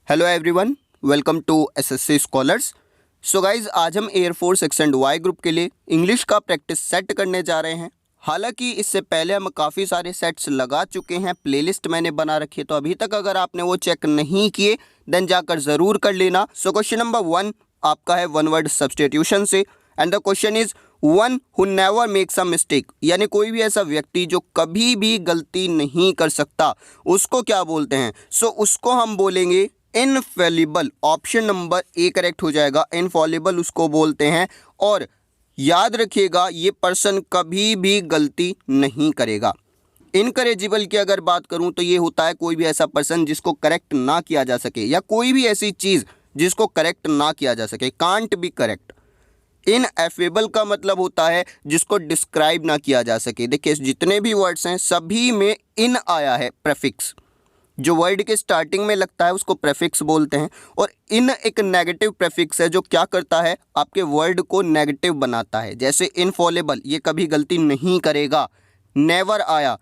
Hello everyone, welcome to SSC scholars. So guys, आज हम air force X and Y group के लिए English का प्रैक्टिस सेट करने जा रहे हैं। हालांकि इससे पहले हम काफ़ी सारे सेट्स लगा चुके हैं, प्लेलिस्ट मैंने बना रखी है, तो अभी तक अगर आपने वो चेक नहीं किए देन जाकर ज़रूर कर लेना। सो क्वेश्चन नंबर 1 आपका है वन वर्ड सब्स्टिट्यूशन से, and the question is one who never makes a mistake, यानी कोई भी ऐसा व्यक्ति जो कभी भी गलती नहीं कर सकता, उसको क्या बोलते हैं? सो उसको हम बोलेंगे infallible. Option number A correct हो जाएगा। इनफॉलिबल उसको बोलते हैं, और याद रखिएगा ये पर्सन कभी भी गलती नहीं करेगा। इनकरेजिबल की अगर बात करूं तो ये होता है कोई भी ऐसा पर्सन जिसको करेक्ट ना किया जा सके, या कोई भी ऐसी चीज़ जिसको करेक्ट ना किया जा सके, कांट बी करेक्ट। इनएफेबल का मतलब होता है जिसको डिस्क्राइब ना किया जा सके। देखिए जितने भी वर्ड्स हैं सभी में इन आया है, प्रेफिक्स। जो वर्ड के स्टार्टिंग में लगता है उसको प्रेफिक्स बोलते हैं, और इन एक नेगेटिव प्रेफिक्स है जो क्या करता है, आपके वर्ड को नेगेटिव बनाता है। जैसे इनफॉलेबल, ये कभी गलती नहीं करेगा, नेवर आया,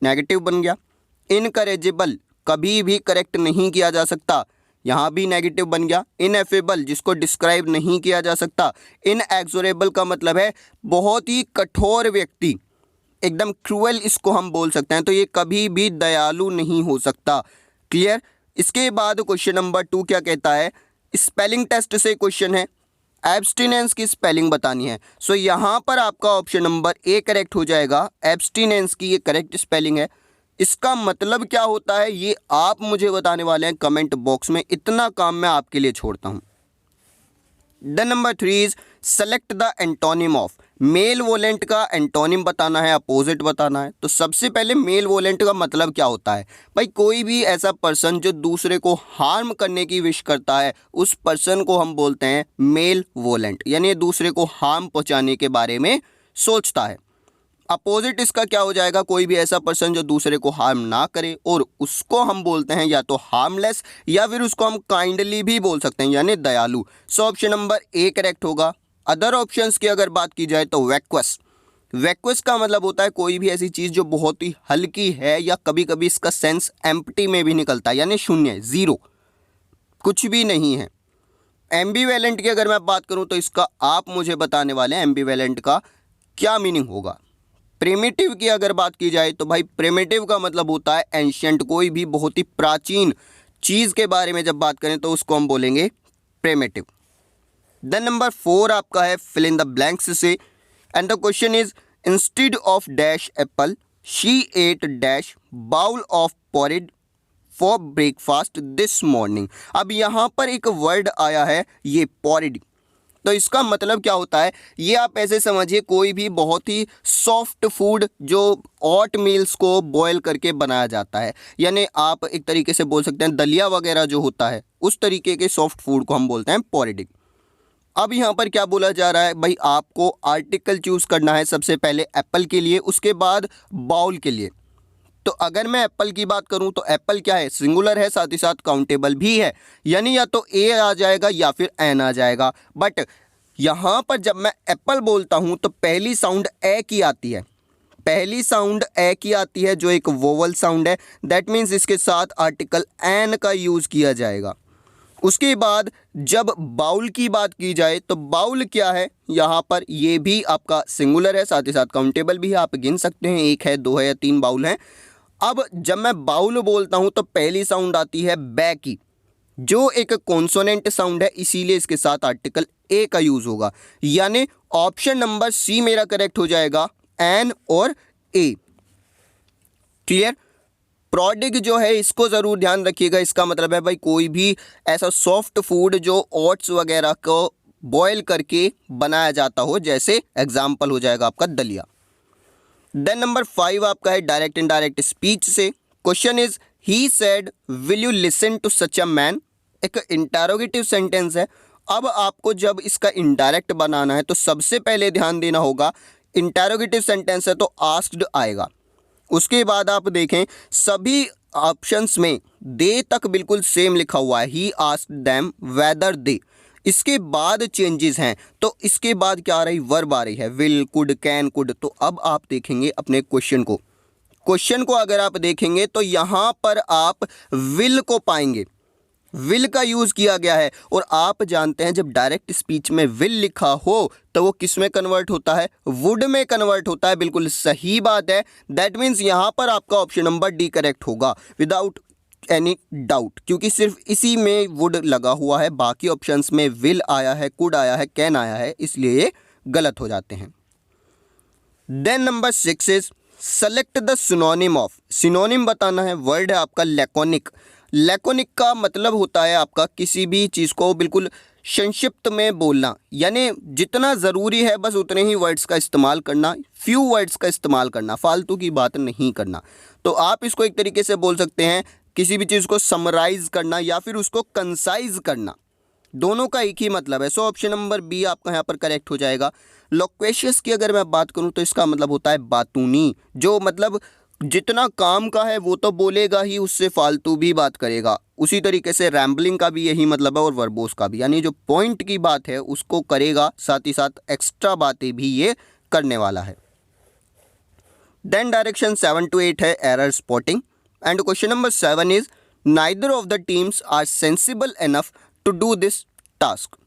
नेगेटिव बन गया। इनकरेजिबल, कभी भी करेक्ट नहीं किया जा सकता, यहाँ भी नेगेटिव बन गया। इनएफेबल, जिसको डिस्क्राइब नहीं किया जा सकता। इनएक्सोरेबल का मतलब है बहुत ही कठोर व्यक्ति, एकदम क्रूअल इसको हम बोल सकते हैं, तो ये कभी भी दयालु नहीं हो सकता। क्लियर? इसके बाद क्वेश्चन नंबर 2 क्या कहता है? स्पेलिंग टेस्ट से क्वेश्चन है, एब्स्टिनेंस की स्पेलिंग बतानी है। सो यहाँ पर आपका ऑप्शन नंबर ए करेक्ट हो जाएगा। एब्स्टिनेंस की ये करेक्ट स्पेलिंग है। इसका मतलब क्या होता है ये आप मुझे बताने वाले हैं कमेंट बॉक्स में, इतना काम मैं आपके लिए छोड़ता हूँ। The number 3 is select the antonym of. Malevolent का एंटोनिम बताना है, अपोजिट बताना है। तो सबसे पहले मेल वोलेंट का मतलब क्या होता है? भाई कोई भी ऐसा पर्सन जो दूसरे को हार्म करने की विश करता है, उस पर्सन को हम बोलते हैं मेल वोलेंट, यानी दूसरे को हार्म पहुंचाने के बारे में सोचता है। अपोजिट इसका क्या हो जाएगा? कोई भी ऐसा पर्सन जो दूसरे को हार्म ना करे, और उसको हम बोलते हैं या तो हार्मलेस, या फिर उसको हम काइंडली भी बोल सकते हैं, यानी दयालु। So option number A correct होगा। अदर ऑप्शंस की अगर बात की जाए तो वैक्वस। वैक्वस का मतलब होता है कोई भी ऐसी चीज़ जो बहुत ही हल्की है, या कभी कभी इसका सेंस एम्प्टी में भी निकलता है, यानी शून्य, जीरो, कुछ भी नहीं है। एम्बीवेलेंट की अगर मैं बात करूं तो इसका आप मुझे बताने वाले हैं एम्बीवेलेंट का क्या मीनिंग होगा। प्रिमिटिव की अगर बात की जाए तो भाई प्रिमिटिव का मतलब होता है एंशिएंट, कोई भी बहुत ही प्राचीन चीज़ के बारे में जब बात करें तो उसको हम बोलेंगे प्रिमिटिव। देन नंबर 4 आपका है फिल इन द ब्लैंक्स से, and the question is instead of dash apple she ate dash bowl of porridge for breakfast this morning. अब यहाँ पर एक वर्ड आया है ये पॉरेज, तो इसका मतलब क्या होता है ये आप ऐसे समझिए कोई भी बहुत ही सॉफ्ट फूड जो ऑट मील्स को बॉयल करके बनाया जाता है, यानी आप एक तरीके से बोल सकते हैं दलिया वगैरह जो होता है उस तरीके के सॉफ्ट फूड को हम बोलते हैं पॉरेज। अब यहाँ पर क्या बोला जा रहा है भाई, आपको आर्टिकल चूज़ करना है सबसे पहले एप्पल के लिए, उसके बाद बाउल के लिए। तो अगर मैं एप्पल की बात करूं तो एप्पल क्या है, सिंगुलर है, साथ ही साथ काउंटेबल भी है, यानी या तो ए आ जाएगा या फिर एन आ जाएगा। बट यहाँ पर जब मैं एप्पल बोलता हूं तो पहली साउंड ए की आती है, पहली साउंड ए की आती है जो एक वोवल साउंड है। दैट मीन्स इसके साथ आर्टिकल एन का यूज़ किया जाएगा। उसके बाद जब बाउल की बात की जाए तो बाउल क्या है, यहाँ पर ये भी आपका सिंगुलर है, साथ ही साथ काउंटेबल भी है, आप गिन सकते हैं, एक है, दो है या तीन बाउल हैं। अब जब मैं बाउल बोलता हूं तो पहली साउंड आती है बै की, जो एक कॉन्सोनेंट साउंड है, इसीलिए इसके साथ आर्टिकल ए का यूज होगा, यानी ऑप्शन नंबर सी मेरा करेक्ट हो जाएगा, एन और ए। क्लियर? प्रोडिग जो है इसको ज़रूर ध्यान रखिएगा, इसका मतलब है भाई कोई भी ऐसा सॉफ्ट फूड जो ओट्स वगैरह को बॉयल करके बनाया जाता हो, जैसे एग्जाम्पल हो जाएगा आपका दलिया। देन नंबर 5 आपका है डायरेक्ट इनडायरेक्ट स्पीच से। Question is he said will you listen to such a man. एक इंटरोगेटिव सेंटेंस है। अब आपको जब इसका इनडायरेक्ट बनाना है तो सबसे पहले ध्यान देना होगा, इंटरोगेटिव सेंटेंस है तो आस्क्ड आएगा। उसके बाद आप देखें सभी ऑप्शंस में दे तक बिल्कुल सेम लिखा हुआ है, he asked them whether they. इसके बाद चेंजेस हैं, तो इसके बाद क्या आ रही, वर्ब आ रही है, विल, कुड, कैन, कुड। तो अब आप देखेंगे अपने क्वेश्चन को, क्वेश्चन को अगर आप देखेंगे तो यहाँ पर आप विल को पाएंगे, विल का यूज़ किया गया है। और आप जानते हैं जब डायरेक्ट स्पीच में विल लिखा हो तो वो किस में कन्वर्ट होता है, वुड में कन्वर्ट होता है। बिल्कुल सही बात है। दैट मीन्स यहाँ पर आपका ऑप्शन नंबर डी करेक्ट होगा विदाउट एनी डाउट, क्योंकि सिर्फ इसी में वुड लगा हुआ है, बाकी ऑप्शंस में विल आया है, कुड आया है, कैन आया है, इसलिए ये गलत हो जाते हैं। Then number 6 is select the synonym of. Synonym बताना है, वर्ड है आपका लैकोनिक। लैकोनिक का मतलब होता है आपका किसी भी चीज़ को बिल्कुल संक्षिप्त में बोलना, यानी जितना ज़रूरी है बस उतने ही वर्ड्स का इस्तेमाल करना, फ्यू वर्ड्स का इस्तेमाल करना, फालतू की बात नहीं करना। तो आप इसको एक तरीके से बोल सकते हैं किसी भी चीज़ को समराइज़ करना या फिर उसको कंसाइज करना, दोनों का एक ही मतलब है। सो ऑप्शन नंबर बी आपका यहाँ पर करेक्ट हो जाएगा। लोक्वेशियस की अगर मैं बात करूँ तो इसका मतलब होता है बातूनी, जो मतलब जितना काम का है वो तो बोलेगा ही, उससे फालतू भी बात करेगा। उसी तरीके से रैम्बलिंग का भी यही मतलब है और वर्बोस का भी, यानी जो पॉइंट की बात है उसको करेगा, साथ ही साथ एक्स्ट्रा बातें भी ये करने वाला है। देन डायरेक्शन 7 to 8 है error spotting. And question number 7 is neither of the teams are sensible enough to do this task.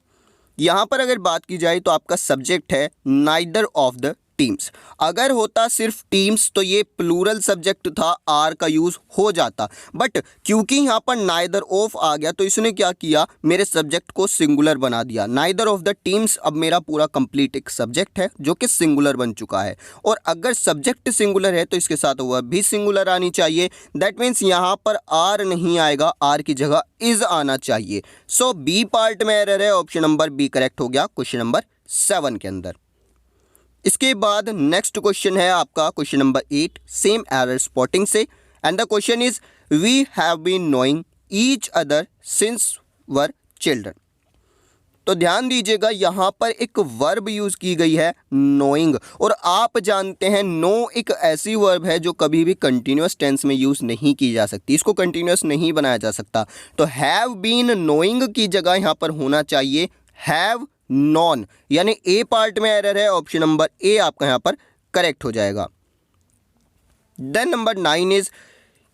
यहाँ पर अगर बात की जाए तो आपका सब्जेक्ट है नाइदर ऑफ द टीम्स। अगर होता सिर्फ टीम्स तो ये प्लूरल सब्जेक्ट था, आर का यूज़ हो जाता, बट क्योंकि यहाँ पर नाइदर ऑफ आ गया तो इसने क्या किया, मेरे सब्जेक्ट को सिंगुलर बना दिया। नाइदर ऑफ द टीम्स अब मेरा पूरा कंप्लीट एक सब्जेक्ट है जो कि सिंगुलर बन चुका है। और अगर सब्जेक्ट सिंगुलर है तो इसके साथ वर्ब भी सिंगुलर आनी चाहिए। दैट मीन्स यहाँ पर आर नहीं आएगा, आर की जगह इज आना चाहिए। सो बी पार्ट में एरर है, ऑप्शन नंबर बी करेक्ट हो गया क्वेश्चन नंबर 7 के अंदर। इसके बाद नेक्स्ट क्वेश्चन है आपका question number 8 same error spotting से। And the question is we have been knowing each other since were children. तो ध्यान दीजिएगा यहाँ पर एक वर्ब यूज़ की गई है नोइंग, और आप जानते हैं नो एक ऐसी वर्ब है जो कभी भी कंटिन्यूस टेंस में यूज़ नहीं की जा सकती, इसको कंटिन्यूस नहीं बनाया जा सकता। तो हैव बीन नोइंग की जगह यहाँ पर होना चाहिए हैव नॉन, यानी ए पार्ट में एरर है, ऑप्शन नंबर ए आपका यहाँ पर करेक्ट हो जाएगा। देन नंबर 9 इज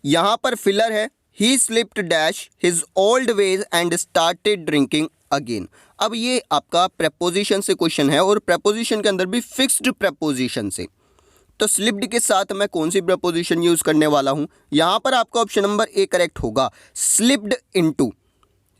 यहाँ पर फिलर है ही slipped dash his old veg and started drinking again. अब ये आपका प्रेपोजिशन से क्वेश्चन है और प्रेपोजिशन के अंदर भी फिक्स्ड प्रेपोजिशन से। तो स्लिप्ड के साथ मैं कौन सी प्रेपोजिशन यूज करने वाला हूँ, यहाँ पर आपका ऑप्शन नंबर ए करेक्ट होगा, slipped into.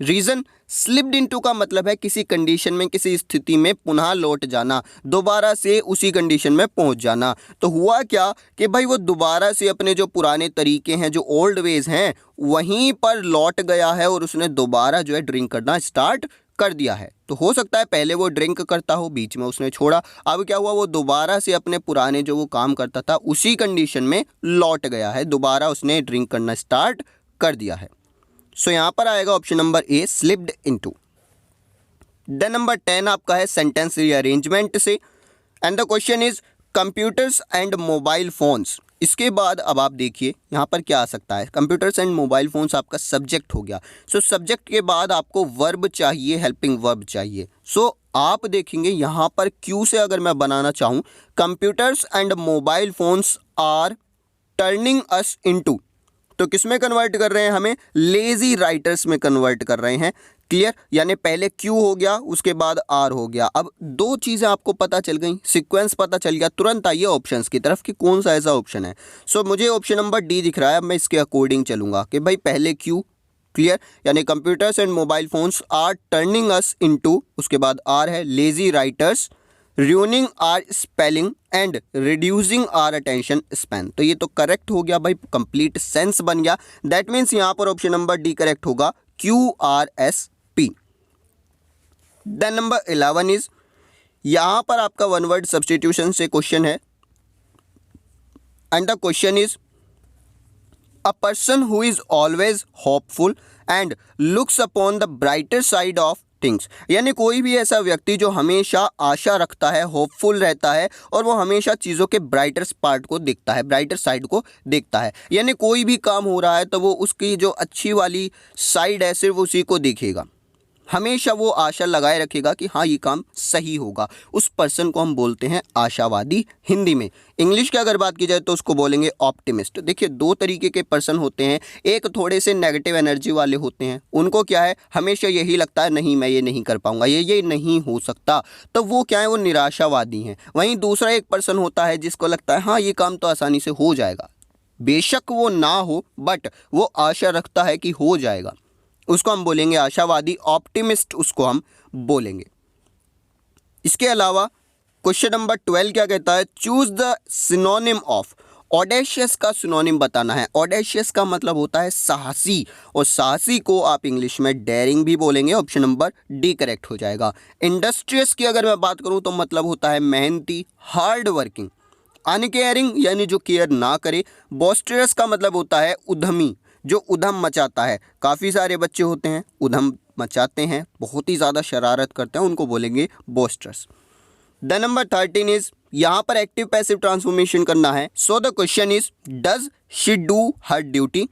Reason, slipped into का मतलब है किसी कंडीशन में, किसी स्थिति में पुनः लौट जाना, दोबारा से उसी कंडीशन में पहुंच जाना। तो हुआ क्या कि भाई वो दोबारा से अपने जो पुराने तरीके हैं, जो ओल्ड वेज हैं, वहीं पर लौट गया है और उसने दोबारा जो है ड्रिंक करना स्टार्ट कर दिया है। तो हो सकता है पहले वो ड्रिंक करता हो, बीच में उसने छोड़ा, अब क्या हुआ, वो दोबारा से अपने पुराने जो वो काम करता था उसी कंडीशन में लौट गया है, दोबारा उसने ड्रिंक करना स्टार्ट कर दिया है। सो यहाँ पर आएगा option number A slipped into. Then number 10 आपका है सेंटेंस रीअरेंजमेंट से। And the question is computers and mobile phones. इसके बाद अब आप देखिए यहाँ पर क्या आ सकता है, कंप्यूटर्स एंड मोबाइल फोन्स आपका सब्जेक्ट हो गया। सो सब्जेक्ट के बाद आपको वर्ब चाहिए, हेल्पिंग वर्ब चाहिए। सो आप देखेंगे यहाँ पर क्यू से अगर मैं बनाना चाहूँ, computers and mobile phones are turning us into, तो किस में कन्वर्ट कर रहे हैं, हमें लेजी राइटर्स में कन्वर्ट कर रहे हैं। क्लियर, यानी पहले क्यू हो गया, उसके बाद आर हो गया। अब दो चीज़ें आपको पता चल गई, सीक्वेंस पता चल गया, तुरंत आइए ऑप्शंस की तरफ कि कौन सा ऐसा ऑप्शन है। सो मुझे ऑप्शन नंबर डी दिख रहा है, अब मैं इसके अकॉर्डिंग चलूंगा कि भाई पहले क्यू, क्लियर, यानी computers and mobile phones are turning us into, उसके बाद आर है lazy writers, ruining our spelling and reducing our attention span। तो ये तो करेक्ट हो गया भाई, कंप्लीट सेंस बन गया। दैट मीन्स यहाँ पर ऑप्शन नंबर डी करेक्ट होगा, QRSP। देन नंबर 11 इज यहाँ पर आपका वन वर्ड सब्स्टिट्यूशन से क्वेश्चन है। And the question is a person who is always hopeful and looks upon the brighter side of things, यानी कोई भी ऐसा व्यक्ति जो हमेशा आशा रखता है, होपफुल रहता है और वो हमेशा चीज़ों के ब्राइटर पार्ट को देखता है, ब्राइटर साइड को देखता है। यानी कोई भी काम हो रहा है तो वो उसकी जो अच्छी वाली साइड है सिर्फ उसी को देखेगा, हमेशा वो आशा लगाए रखेगा कि हाँ ये काम सही होगा, उस पर्सन को हम बोलते हैं आशावादी हिंदी में। इंग्लिश की अगर बात की जाए तो उसको बोलेंगे ऑप्टिमिस्ट। देखिए दो तरीके के पर्सन होते हैं, एक थोड़े से नेगेटिव एनर्जी वाले होते हैं, उनको क्या है हमेशा यही लगता है नहीं मैं ये नहीं कर पाऊंगा, ये नहीं हो सकता, तो वो क्या है वो निराशावादी हैं। वहीं दूसरा एक पर्सन होता है जिसको लगता है हाँ ये काम तो आसानी से हो जाएगा, बेशक वो ना हो बट वो आशा रखता है कि हो जाएगा, उसको हम बोलेंगे आशावादी, ऑप्टिमिस्ट उसको हम बोलेंगे। इसके अलावा क्वेश्चन नंबर 12 क्या कहता है, choose the synonym of. Audacious का सिनोनिम बताना है। ऑडेशियस का मतलब होता है साहसी, और साहसी को आप इंग्लिश में डेयरिंग भी बोलेंगे। ऑप्शन नंबर डी करेक्ट हो जाएगा। इंडस्ट्रियस की अगर मैं बात करूं तो मतलब होता है मेहनती, हार्ड वर्किंग। अनकेयरिंग यानी जो केयर ना करे। बॉस्टरस का मतलब होता है उद्यमी, जो उधम मचाता है। काफ़ी सारे बच्चे होते हैं उधम मचाते हैं, बहुत ही ज़्यादा शरारत करते हैं, उनको बोलेंगे बॉस्टरस। द नंबर 13 इज, यहाँ पर एक्टिव पैसिव ट्रांसफॉर्मेशन करना है। So the question is does she do her duty.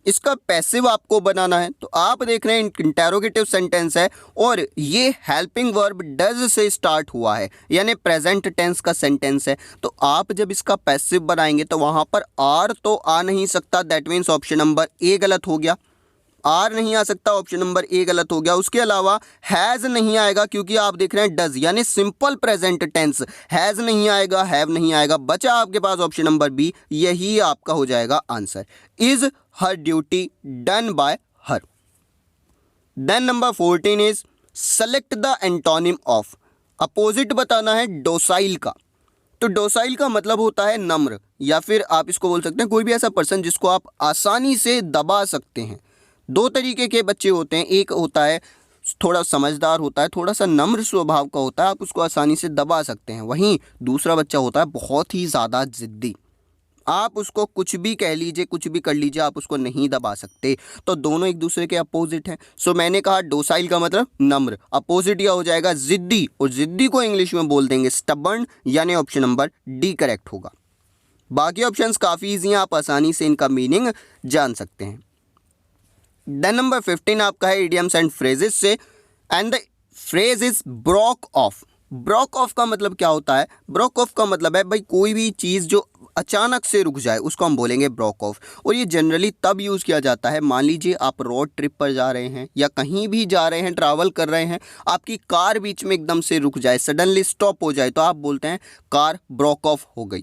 इसका पैसिव आपको बनाना है, तो आप देख रहे हैं इंटेरोगेटिव सेंटेंस है और ये हेल्पिंग वर्ब डज से स्टार्ट हुआ है, यानी प्रेजेंट टेंस का सेंटेंस है। तो आप जब इसका पैसिव बनाएंगे तो वहाँ पर आर तो आ नहीं सकता, दैट मीन्स ऑप्शन नंबर ए गलत हो गया। आर नहीं आ सकता, ऑप्शन नंबर ए गलत हो गया। उसके अलावा हैज़ नहीं आएगा, क्योंकि आप देख रहे हैं डज यानी सिंपल प्रेजेंट टेंस, हैज़ नहीं आएगा, हैव नहीं आएगा। बचा आपके पास ऑप्शन नंबर बी, यही आपका हो जाएगा answer. Is her duty done by her. Then number 14 is select the antonym of. Opposite बताना है डोसाइल का। तो डोसाइल का मतलब होता है नम्र, या फिर आप इसको बोल सकते हैं कोई भी ऐसा पर्सन जिसको आप आसानी से दबा सकते हैं। दो तरीके के बच्चे होते हैं, एक होता है थोड़ा समझदार होता है, थोड़ा सा नम्र स्वभाव का होता है, आप उसको आसानी से दबा सकते हैं। वहीं दूसरा बच्चा होता है बहुत ही ज़्यादा जिद्दी, आप उसको कुछ भी कह लीजिए, कुछ भी कर लीजिए, आप उसको नहीं दबा सकते। तो दोनों एक दूसरे के अपोजिट हैं। सो मैंने कहा डोसाइल का मतलब नम्र, अपोजिट या हो जाएगा जिद्दी, और जिद्दी को इंग्लिश में बोल देंगे स्टबर्न, यानी ऑप्शन नंबर डी करेक्ट होगा। बाकी ऑप्शंस काफ़ी ईजी हैं, आप आसानी से इनका मीनिंग जान सकते हैं। देन नंबर 15 आपका है इडियम्स एंड फ्रेजेस से, and the phrase is broke of. Broke of का मतलब क्या होता है? ब्रोक ऑफ का मतलब है भाई कोई भी चीज़ जो अचानक से रुक जाए उसको हम बोलेंगे ब्रोक ऑफ। और ये जनरली तब यूज़ किया जाता है, मान लीजिए आप रोड ट्रिप पर जा रहे हैं या कहीं भी जा रहे हैं, ट्रैवल कर रहे हैं, आपकी कार बीच में एकदम से रुक जाए, सडनली स्टॉप हो जाए, तो आप बोलते हैं कार ब्रोक ऑफ हो गई।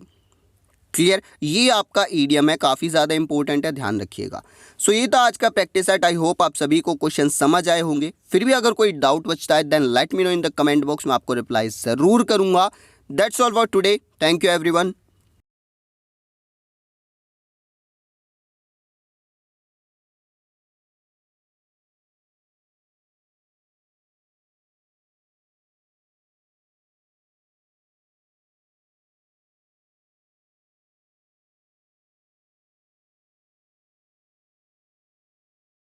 क्लियर? ये आपका ईडियम है, काफ़ी ज़्यादा इंपॉर्टेंट है, ध्यान रखिएगा। सो ये था आज का प्रैक्टिस सेट। आई होप आप सभी को क्वेश्चन समझ आए होंगे। फिर भी अगर कोई डाउट बचता है then let me know in the comment box में, आपको रिप्लाई ज़रूर करूँगा। That's all for today. Thank you everyone.